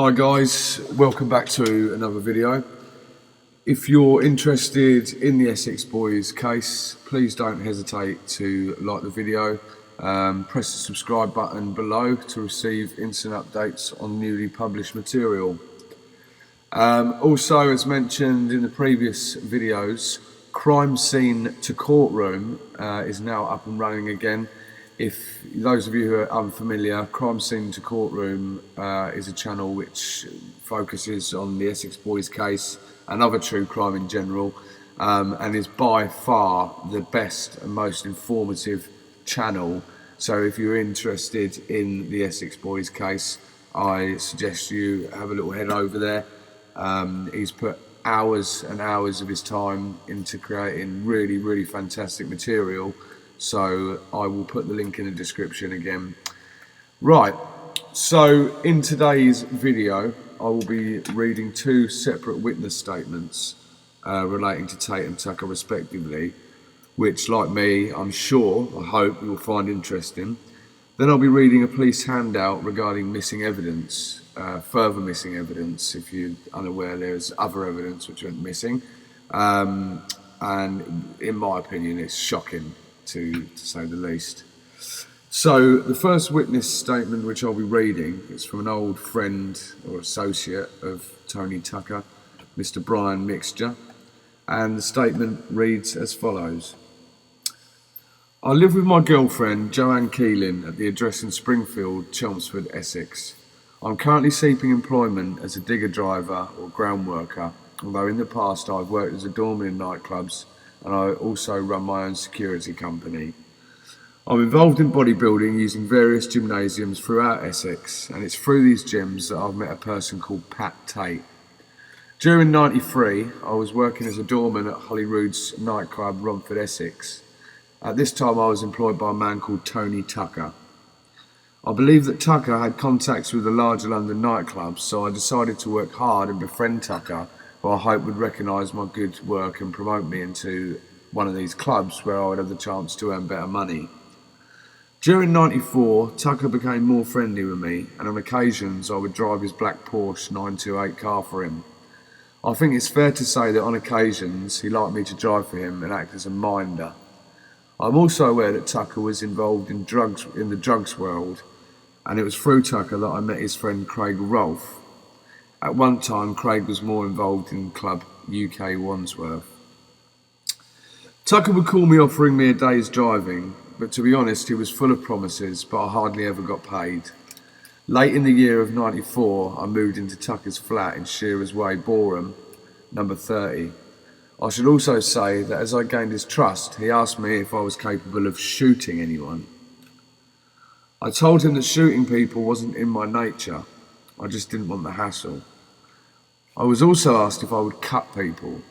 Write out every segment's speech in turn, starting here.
Hi guys, welcome back to another video. If you're interested in the Essex Boys case, please don't hesitate to like the video. Press the subscribe button below to receive instant updates on newly published material. Also, as mentioned in the previous videos, Crimescene to Courtroom is now up and running again. If those of you who are unfamiliar, Crimescene to Courtroom is a channel which focuses on the Essex Boys case and other true crime in general, and is by far the best and most informative channel. So if you're interested in the Essex Boys case, I suggest you have a little head over there. He's put hours and hours of his time into creating really fantastic material. So I will put the link in the description again. Right, so in today's video, I will be reading two separate witness statements relating to Tate and Tucker respectively, which, like me, I hope you will find interesting. Then I'll be reading a police handout regarding missing evidence, further missing evidence. If you're unaware, there's other evidence which went missing. And in my opinion, it's shocking, to say the least. So the first witness statement which I'll be reading is from an old friend or associate of Tony Tucker, Mr. Brian Mixture, and the statement reads as follows. I live with my girlfriend Joanne Keeling at the address in Springfield, Chelmsford, Essex. I'm currently seeking employment as a digger driver or ground worker, although in the past I've worked as a doorman in nightclubs and I also run my own security company. I'm involved in bodybuilding using various gymnasiums throughout Essex, and it's through these gyms that I've met a person called Pat Tate. During '93, I was working as a doorman at Holyrood's nightclub, Romford, Essex. At this time I was employed by a man called Tony Tucker. I believe that Tucker had contacts with the larger London nightclubs, so I decided to work hard and befriend Tucker, who I hope would recognise my good work and promote me into one of these clubs where I would have the chance to earn better money. During '94, Tucker became more friendly with me, and on occasions I would drive his black Porsche 928 car for him. I think it's fair to say that on occasions he liked me to drive for him and act as a minder. I'm also aware that Tucker was involved in the drugs world, and it was through Tucker that I met his friend Craig Rolfe. At one time, Craig was more involved in Club UK Wandsworth. Tucker would call me offering me a day's driving, but to be honest, he was full of promises, but I hardly ever got paid. Late in the year of '94, I moved into Tucker's flat in Shearers Way, Boreham, number 30. I should also say that as I gained his trust, he asked me if I was capable of shooting anyone. I told him that shooting people wasn't in my nature. I just didn't want the hassle. I was also asked if I would cut people.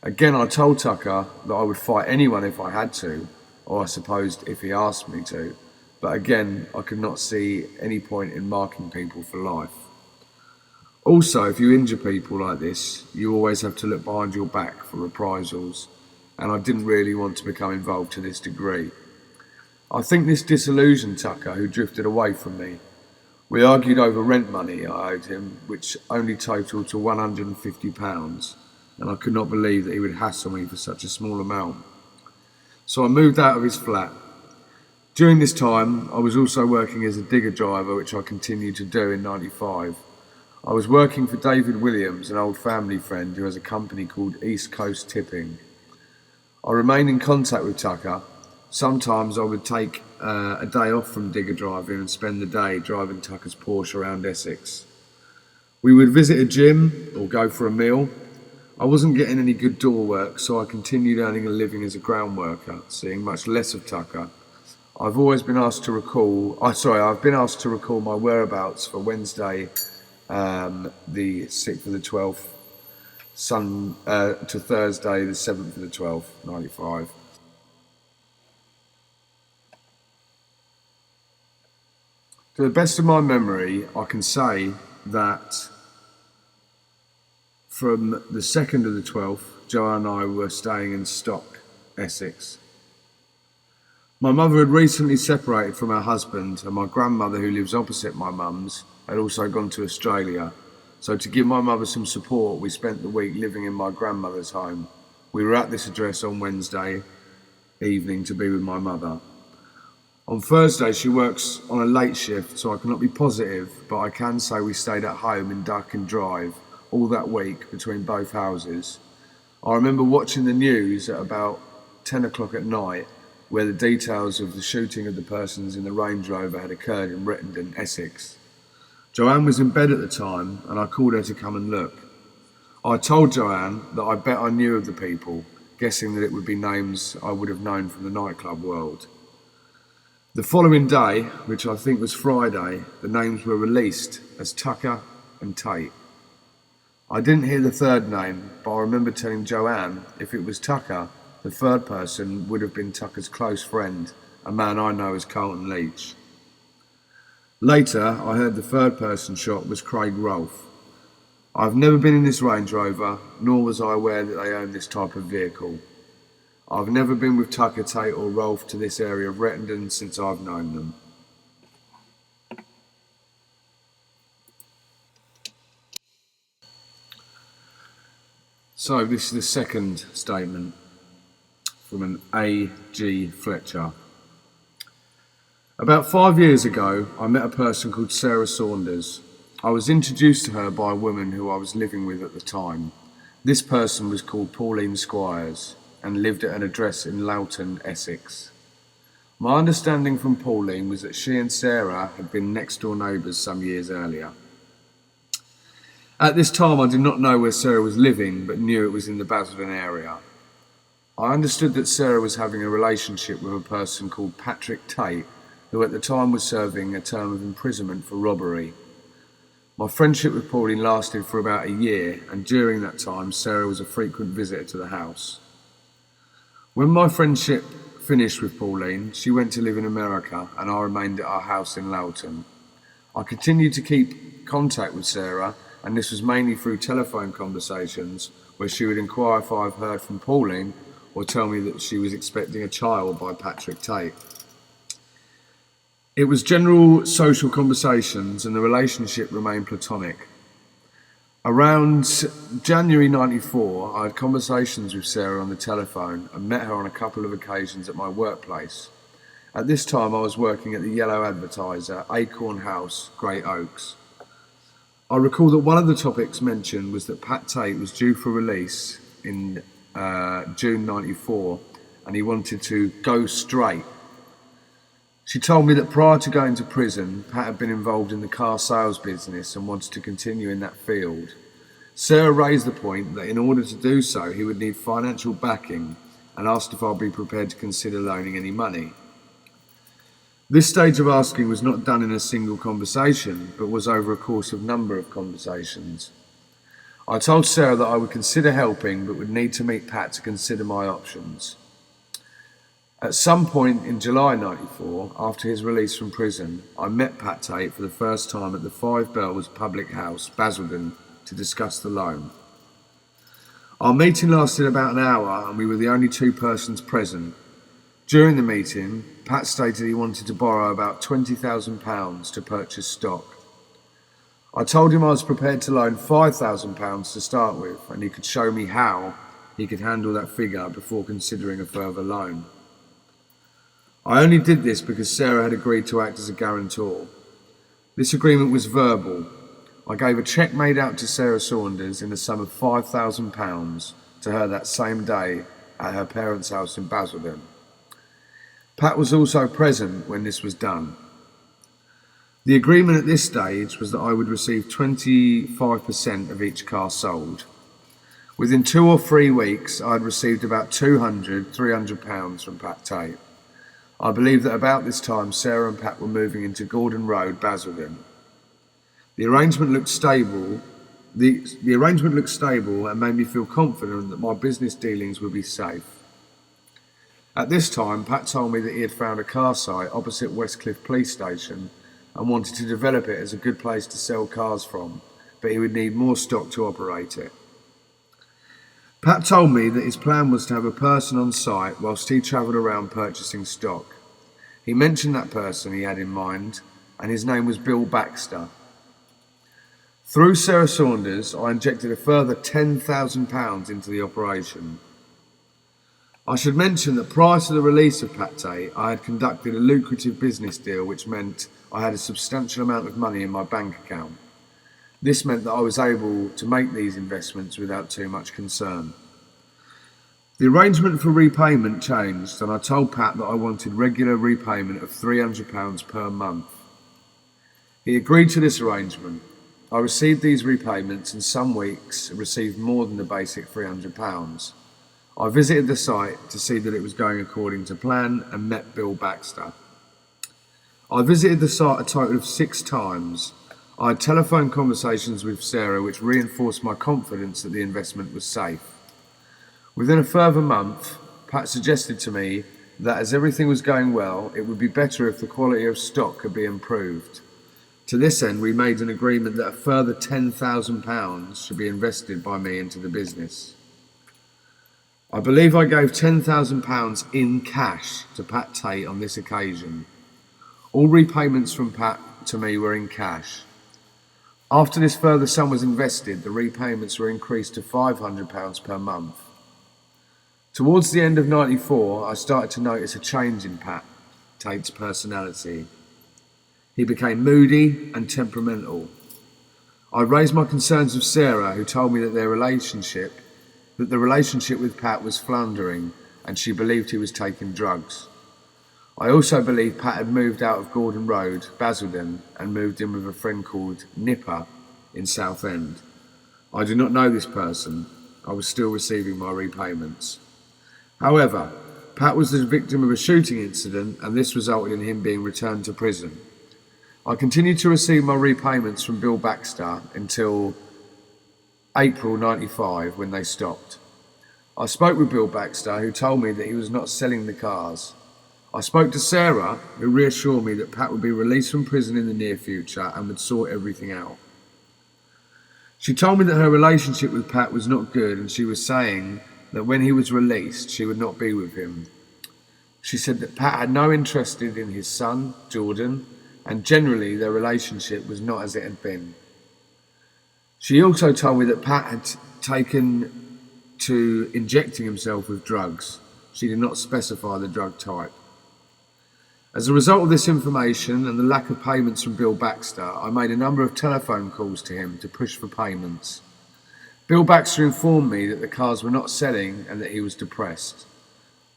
Again, I told Tucker that I would fight anyone if I had to, or I supposed if he asked me to, but again, I could not see any point in marking people for life. Also, if you injure people like this, you always have to look behind your back for reprisals, and I didn't really want to become involved to this degree. I think this disillusioned Tucker, who drifted away from me. We argued over rent money I owed him, which only totaled to £150, and I could not believe that he would hassle me for such a small amount. So I moved out of his flat. During this time, I was also working as a digger driver, which I continued to do in '95. I was working for David Williams, an old family friend who has a company called East Coast Tipping. I remained in contact with Tucker. Sometimes I would take a day off from digger driving and spend the day driving Tucker's Porsche around Essex. We would visit a gym or go for a meal. I wasn't getting any good door work, so I continued earning a living as a ground worker, seeing much less of Tucker. I've been asked to recall my whereabouts for Wednesday, the 6th of the 12th, to Thursday, the 7th of the 12th, '95. To the best of my memory, I can say that from the 2nd of the 12th, Joanne and I were staying in Stock, Essex. My mother had recently separated from her husband, and my grandmother, who lives opposite my mum's, had also gone to Australia. So to give my mother some support, we spent the week living in my grandmother's home. We were at this address on Wednesday evening to be with my mother. On Thursday, she works on a late shift, so I cannot be positive, but I can say we stayed at home in Duck and Drive all that week between both houses. I remember watching the news at about 10 o'clock at night, where the details of the shooting of the persons in the Range Rover had occurred in Rettendon, Essex. Joanne was in bed at the time, and I called her to come and look. I told Joanne that I bet I knew of the people, guessing that it would be names I would have known from the nightclub world. The following day, which I think was Friday, the names were released as Tucker and Tate. I didn't hear the third name, but I remember telling Joanne if it was Tucker, the third person would have been Tucker's close friend, a man I know as Carlton Leach. Later, I heard the third person shot was Craig Rolfe. I've never been in this Range Rover, nor was I aware that they owned this type of vehicle. I've never been with Tucker, Tate or Rolfe to this area of Rettendon since I've known them. So this is the second statement from an A.G. Fletcher. About 5 years ago, I met a person called Sarah Saunders. I was introduced to her by a woman who I was living with at the time. This person was called Pauline Squires and lived at an address in Loughton, Essex. My understanding from Pauline was that she and Sarah had been next door neighbours some years earlier. At this time, I did not know where Sarah was living, but knew it was in the Basildon area. I understood that Sarah was having a relationship with a person called Pat Tate, who at the time was serving a term of imprisonment for robbery. My friendship with Pauline lasted for about a year, and during that time, Sarah was a frequent visitor to the house. When my friendship finished with Pauline, she went to live in America, and I remained at our house in Loughton. I continued to keep contact with Sarah, and this was mainly through telephone conversations, where she would inquire if I've heard from Pauline, or tell me that she was expecting a child by Patrick Tate. It was general social conversations, and the relationship remained platonic. Around January '94, I had conversations with Sarah on the telephone and met her on a couple of occasions at my workplace. At this time, I was working at the Yellow Advertiser, Acorn House, Great Oaks. I recall that one of the topics mentioned was that Pat Tate was due for release in June '94, and he wanted to go straight. She told me that prior to going to prison, Pat had been involved in the car sales business and wanted to continue in that field. Sarah raised the point that in order to do so, he would need financial backing and asked if I'd be prepared to consider loaning any money. This stage of asking was not done in a single conversation, but was over a course of number of conversations. I told Sarah that I would consider helping, but would need to meet Pat to consider my options. At some point in July '94, after his release from prison, I met Pat Tate for the first time at the Five Bells Public House, Basildon, to discuss the loan. Our meeting lasted about an hour, and we were the only two persons present. During the meeting, Pat stated he wanted to borrow about £20,000 to purchase stock. I told him I was prepared to loan £5,000 to start with, and he could show me how he could handle that figure before considering a further loan. I only did this because Sarah had agreed to act as a guarantor. This agreement was verbal. I gave a cheque made out to Sarah Saunders in the sum of £5,000 to her that same day at her parents' house in Basildon. Pat was also present when this was done. The agreement at this stage was that I would receive 25% of each car sold. Within 2 or 3 weeks, I had received about £200–300 from Pat Tate. I believe that about this time, Sarah and Pat were moving into Gordon Road, Basildon. The arrangement looked stable. The arrangement looked stable and made me feel confident that my business dealings would be safe. At this time, Pat told me that he had found a car site opposite Westcliff Police Station and wanted to develop it as a good place to sell cars from, but he would need more stock to operate it. Pat told me that his plan was to have a person on site whilst he travelled around purchasing stock. He mentioned that person he had in mind, and his name was Bill Baxter. Through Sarah Saunders, I injected a further £10,000 into the operation. I should mention that prior to the release of Pat Tate, I had conducted a lucrative business deal which meant I had a substantial amount of money in my bank account. This meant that I was able to make these investments without too much concern. The arrangement for repayment changed, and I told Pat that I wanted regular repayment of £300 per month. He agreed to this arrangement. I received these repayments and some weeks received more than the basic £300. I visited the site to see that it was going according to plan and met Bill Baxter. I visited the site a total of 6 times. I had telephone conversations with Sarah which reinforced my confidence that the investment was safe. Within a further month, Pat suggested to me that as everything was going well, it would be better if the quality of stock could be improved. To this end, we made an agreement that a further £10,000 should be invested by me into the business. I believe I gave £10,000 in cash to Pat Tate on this occasion. All repayments from Pat to me were in cash. After this further sum was invested, the repayments were increased to £500 per month. Towards the end of '94, I started to notice a change in Pat Tate's personality. He became moody and temperamental. I raised my concerns with Sarah, who told me that the relationship with Pat was floundering and she believed he was taking drugs. I also believed Pat had moved out of Gordon Road, Basildon, and moved in with a friend called Nipper in Southend. I do not know this person. I was still receiving my repayments. However, Pat was the victim of a shooting incident and this resulted in him being returned to prison. I continued to receive my repayments from Bill Baxter until April '95 when they stopped. I spoke with Bill Baxter, who told me that he was not selling the cars. I spoke to Sarah, who reassured me that Pat would be released from prison in the near future and would sort everything out. She told me that her relationship with Pat was not good and she was saying that when he was released she would not be with him. She said that Pat had no interest in his son, Jordan, and generally their relationship was not as it had been. She also told me that Pat had taken to injecting himself with drugs. She did not specify the drug type. As a result of this information and the lack of payments from Bill Baxter, I made a number of telephone calls to him to push for payments. Bill Baxter informed me that the cars were not selling and that he was depressed.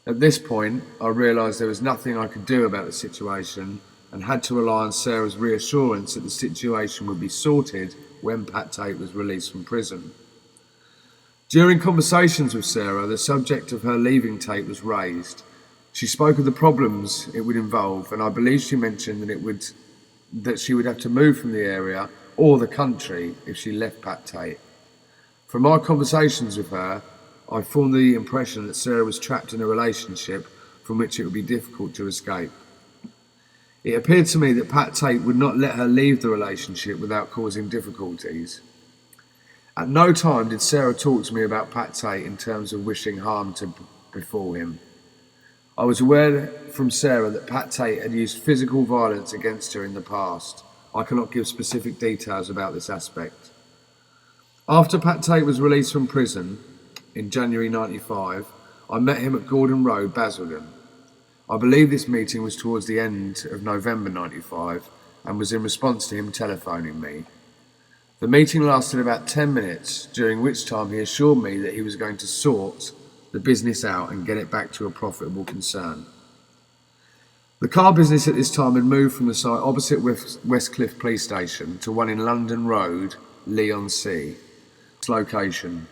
At this point, I realised there was nothing I could do about the situation and had to rely on Sarah's reassurance that the situation would be sorted when Pat Tate was released from prison. During conversations with Sarah, the subject of her leaving Tate was raised. She spoke of the problems it would involve, and I believe she mentioned that she would have to move from the area or the country if she left Pat Tate. From my conversations with her, I formed the impression that Sarah was trapped in a relationship from which it would be difficult to escape. It appeared to me that Pat Tate would not let her leave the relationship without causing difficulties. At no time did Sarah talk to me about Pat Tate in terms of wishing harm to befall him. I was aware from Sarah that Pat Tate had used physical violence against her in the past. I cannot give specific details about this aspect. After Pat Tate was released from prison in January '95, I met him at Gordon Road, Basildon. I believe this meeting was towards the end of November '95 and was in response to him telephoning me. The meeting lasted about 10 minutes, during which time he assured me that he was going to sort the business out and get it back to a profitable concern. The car business at this time had moved from the site opposite Westcliff Police Station to one in London Road, Leigh-on-Sea. Its location.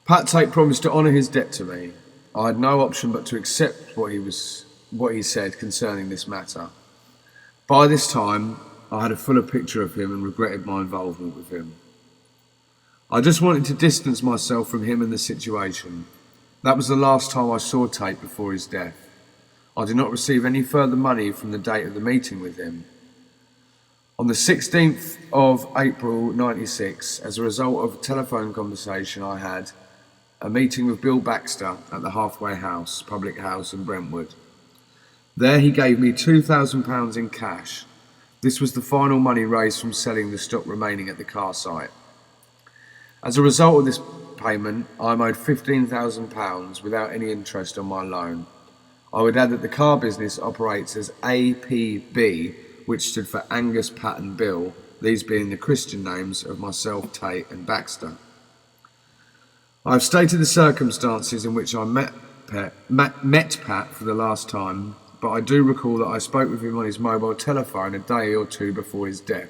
Pat Tate promised to honour his debt to me. I had no option but to accept what he said concerning this matter. By this time, I had a fuller picture of him and regretted my involvement with him. I just wanted to distance myself from him and the situation. That was the last time I saw Tate before his death. I did not receive any further money from the date of the meeting with him. On the 16th of April '96, as a result of a telephone conversation I had, a meeting with Bill Baxter at the Halfway House, public house in Brentwood. There he gave me £2,000 in cash. This was the final money raised from selling the stock remaining at the car site. As a result of this payment, I'm owed £15,000 without any interest on my loan. I would add that the car business operates as APB, which stood for Angus, Pat and Bill, these being the Christian names of myself, Tate and Baxter. I have stated the circumstances in which I met Pat for the last time, but I do recall that I spoke with him on his mobile telephone a day or two before his death.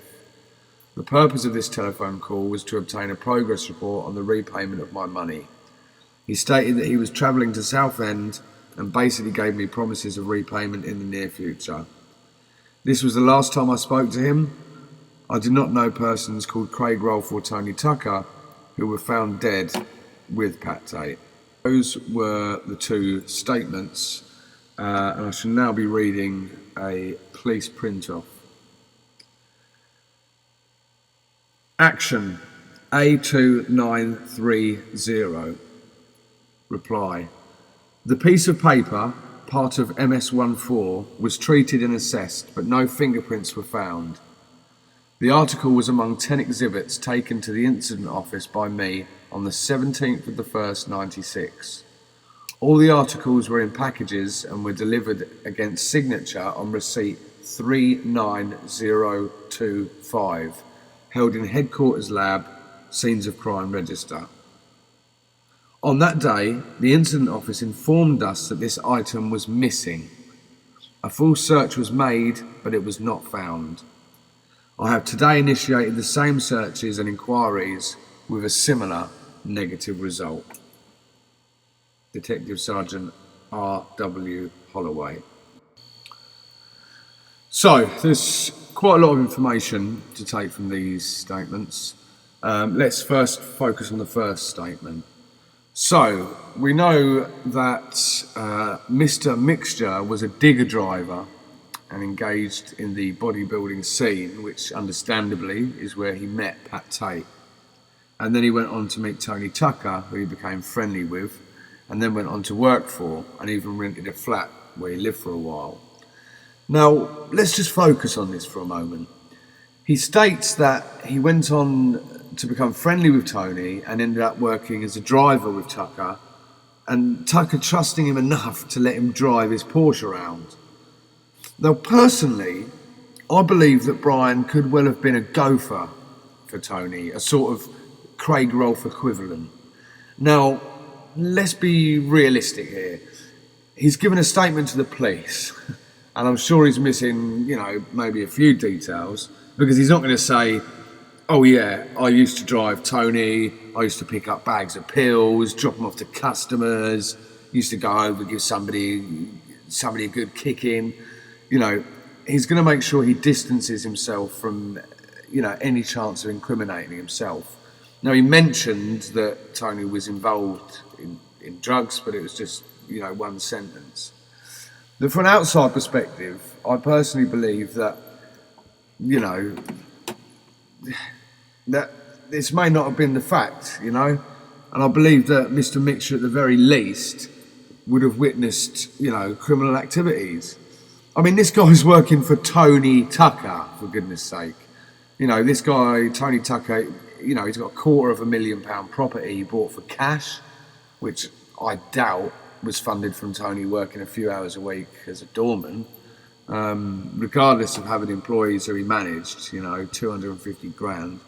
The purpose of this telephone call was to obtain a progress report on the repayment of my money. He stated that he was travelling to Southend and basically gave me promises of repayment in the near future. This was the last time I spoke to him. I did not know persons called Craig Rolfe or Tony Tucker who were found dead with Pat Tate. Those were the two statements, and I shall now be reading a police print-off. Action A2930. Reply. The piece of paper, part of MS14, was treated and assessed, but no fingerprints were found. The article was among 10 exhibits taken to the incident office by me on the 17th of the 1st, 96. All the articles were in packages and were delivered against signature on receipt 39025. Held in Headquarters Lab, Scenes of Crime Register. On that day, the incident office informed us that this item was missing. A full search was made, but it was not found. I have today initiated the same searches and inquiries with a similar negative result. Detective Sergeant R.W. Holloway. So, there's quite a lot of information to take from these statements. Let's first focus on the first statement. So, we know that Mr. Mixture was a digger driver and engaged in the bodybuilding scene, which understandably is where he met Pat Tate. And then he went on to meet Tony Tucker, who he became friendly with, and then went on to work for and even rented a flat where he lived for a while. Now, let's just focus on this for a moment. He states that he went on to become friendly with Tony and ended up working as a driver with Tucker, and Tucker trusting him enough to let him drive his Porsche around. Now, personally, I believe that Brian could well have been a gopher for Tony, a sort of Craig Rolfe equivalent. Now, let's be realistic here. He's given a statement to the police, and I'm sure he's missing, maybe a few details, because he's not going to say, oh yeah, I used to drive Tony, I used to pick up bags of pills, drop them off to customers, used to go over, give somebody a good kick in. He's going to make sure he distances himself from, any chance of incriminating himself. Now, he mentioned that Tony was involved in drugs, but it was just, one sentence. But from an outside perspective, I personally believe that, that this may not have been the fact, and I believe that Mr. Mixture, at the very least, would have witnessed, criminal activities. I mean, this guy's working for Tony Tucker, for goodness sake. This guy, Tony Tucker, he's got £250,000 property he bought for cash, which I doubt was funded from Tony working a few hours a week as a doorman. Regardless of having employees who he managed, 250 grand.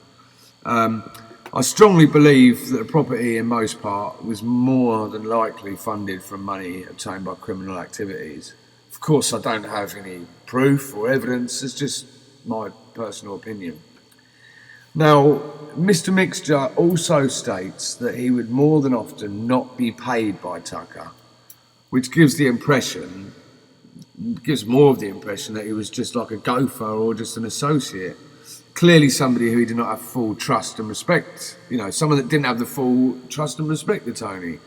I strongly believe that the property, in most part, was more than likely funded from money obtained by criminal activities. Of course, I don't have any proof or evidence, it's just my personal opinion. Now, Mr. Mixture also states that he would more than often not be paid by Tucker, which gives more of the impression that he was just like a gopher or just an associate. Clearly somebody who he did not have full trust and respect, someone that didn't have the full trust and respect of Tony.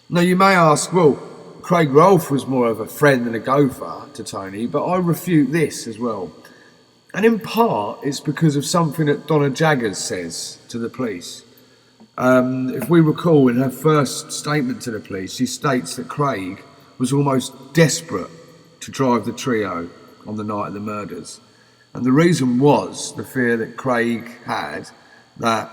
Now, you may ask, well, Craig Rolfe was more of a friend than a gopher to Tony, but I refute this as well. And in part, it's because of something that Donna Jaggers says to the police. If we recall, in her first statement to the police, she states that Craig was almost desperate to drive the trio on the night of the murders. And the reason was the fear that Craig had that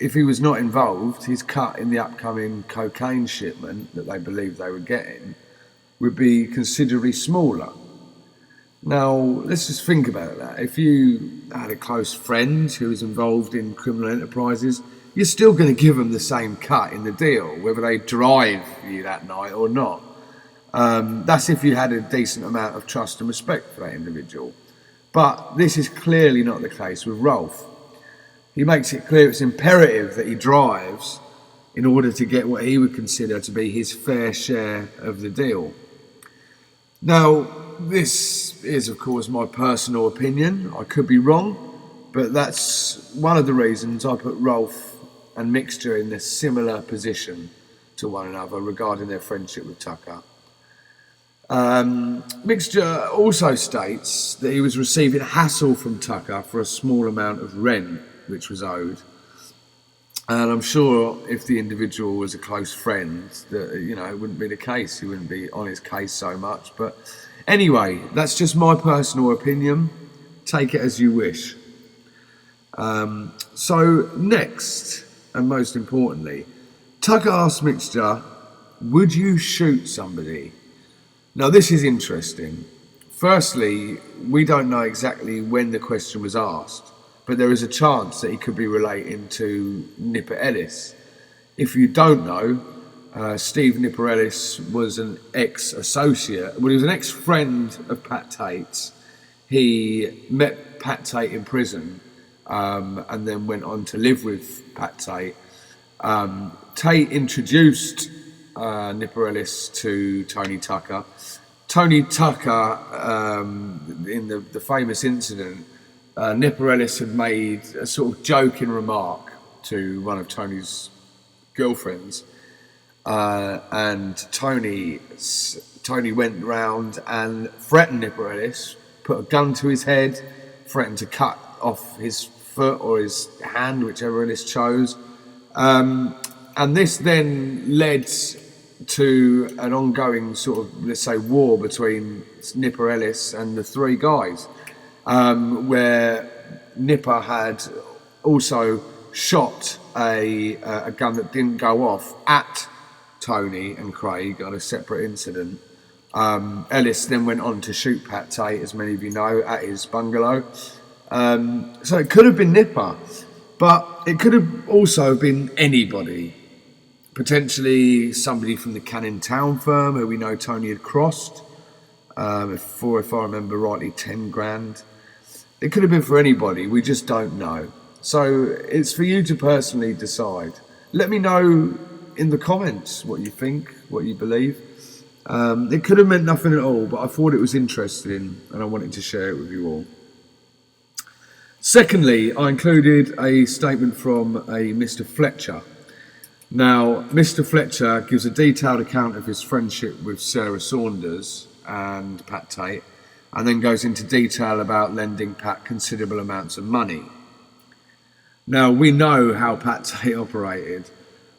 if he was not involved, his cut in the upcoming cocaine shipment that they believed they were getting would be considerably smaller. Now, let's just think about that. If you had a close friend who was involved in criminal enterprises, you're still going to give them the same cut in the deal, whether they drive you that night or not. That's if you had a decent amount of trust and respect for that individual. But this is clearly not the case with Rolf. He makes it clear it's imperative that he drives in order to get what he would consider to be his fair share of the deal. Now, this is, of course, my personal opinion. I could be wrong, but that's one of the reasons I put Rolf and Mixture in a similar position to one another regarding their friendship with Tucker. Mixture also states that he was receiving hassle from Tucker for a small amount of rent which was owed. And I'm sure if the individual was a close friend, that it wouldn't be the case. He wouldn't be on his case so much. But anyway, that's just my personal opinion. Take it as you wish. So next, and most importantly, Tucker asked Mixture, would you shoot somebody? Now this is interesting. Firstly, we don't know exactly when the question was asked, but there is a chance that he could be relating to Nipper Ellis. If you don't know, Steve Nipper Ellis was an ex-associate, well, he was an ex-friend of Pat Tate's. He met Pat Tate in prison and then went on to live with Pat Tate. Tate introduced Nipper Ellis to Tony Tucker. Tony Tucker, in the famous incident, Nipper Ellis had made a sort of joking remark to one of Tony's girlfriends, and Tony went round and threatened Nipper Ellis, put a gun to his head, threatened to cut off his foot or his hand, whichever Ellis chose. And this then led to an ongoing sort of, let's say, war between Nipper Ellis and the three guys, where Nipper had also shot a gun that didn't go off at Tony and Craig on a separate incident. Ellis then went on to shoot Pat Tate, as many of you know, at his bungalow. So it could have been Nipper, but it could have also been anybody. Potentially somebody from the Canning Town firm who we know Tony had crossed for, if I remember rightly, 10 grand. It could have been for anybody, we just don't know. So it's for you to personally decide. Let me know in the comments what you think, what you believe. It could have meant nothing at all, but I thought it was interesting and I wanted to share it with you all. Secondly, I included a statement from a Mr. Fletcher. Now, Mr. Fletcher gives a detailed account of his friendship with Sarah Saunders and Pat Tate, and then goes into detail about lending Pat considerable amounts of money. Now, we know how Pat Tate operated,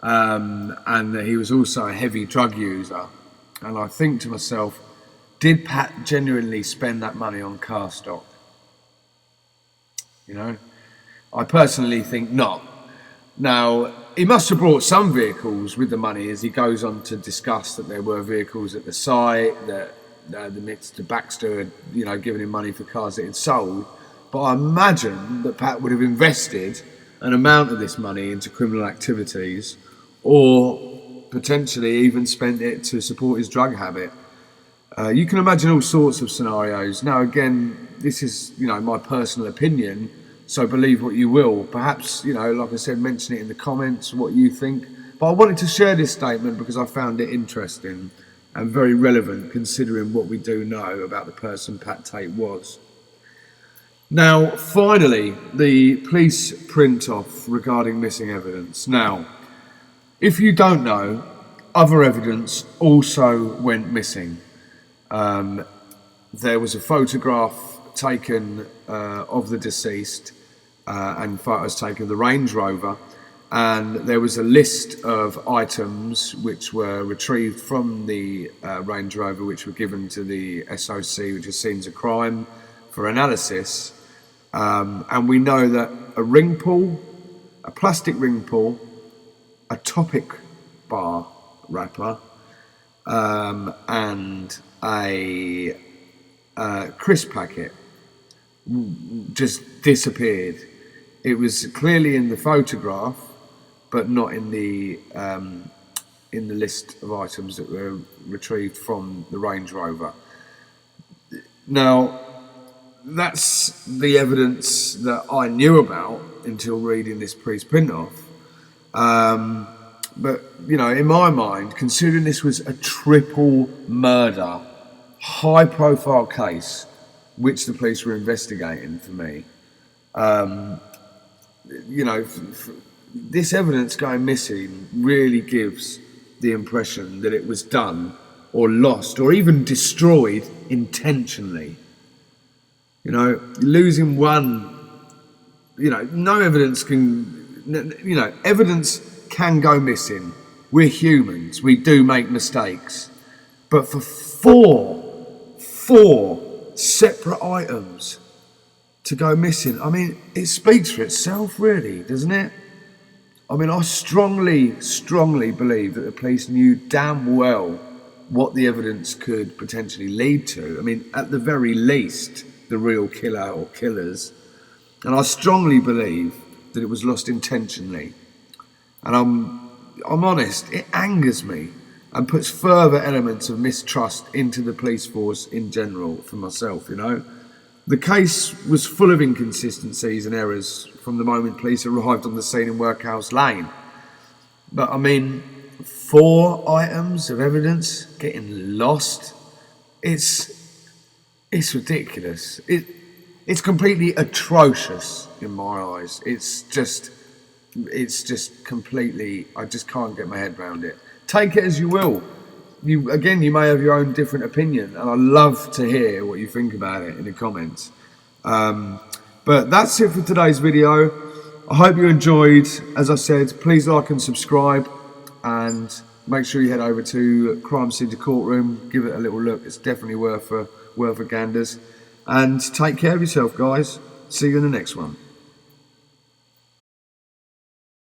and that he was also a heavy drug user. And I think to myself, did Pat genuinely spend that money on car stock? I personally think not. Now, he must have brought some vehicles with the money, as he goes on to discuss that there were vehicles at the site, that Mr. Baxter had, given him money for cars that he'd sold. But I imagine that Pat would have invested an amount of this money into criminal activities, or potentially even spent it to support his drug habit. You can imagine all sorts of scenarios. Now, again, this is, my personal opinion, so believe what you will. Perhaps, like I said, mention it in the comments, what you think. But I wanted to share this statement because I found it interesting and very relevant considering what we do know about the person Pat Tate was. Now, finally, the police print off regarding missing evidence. Now, if you don't know, other evidence also went missing. There was a photograph taken of the deceased and photos taken of the Range Rover, and there was a list of items which were retrieved from the Range Rover which were given to the SOC, which is Scenes of Crime, for analysis. And we know that a ring pull, a plastic ring pull, a topic bar wrapper, and a crisp packet just disappeared. It was clearly in the photograph, but not in the list of items that were retrieved from the Range Rover. Now, that's the evidence that I knew about until reading this print off. But, you know, in my mind, considering this was a triple murder, high-profile case, which the police were investigating for me, you know, this evidence going missing really gives the impression that it was done or lost or even destroyed intentionally. You know, losing one, you know, no evidence can, you know, evidence can go missing. We're humans, we do make mistakes. But for four separate items to go missing, I mean, it speaks for itself, really, doesn't it? I mean, I strongly believe that the police knew damn well what the evidence could potentially lead to. I mean, at the very least, the real killer or killers. And I strongly believe that it was lost intentionally. And I'm honest, it angers me and puts further elements of mistrust into the police force in general for myself, you know. The case was full of inconsistencies and errors from the moment police arrived on the scene in Workhouse Lane. But I mean, 4 items of evidence getting lost, it's ridiculous. It's completely atrocious in my eyes. It's just completely, I just can't get my head around it. Take it as you will. You may have your own different opinion, and I love to hear what you think about it in the comments. But that's it for today's video. I hope you enjoyed. As I said, please like and subscribe, and make sure you head over to Crimescene to Courtroom. Give it a little look. It's definitely worth a ganders. And take care of yourself, guys. See you in the next one.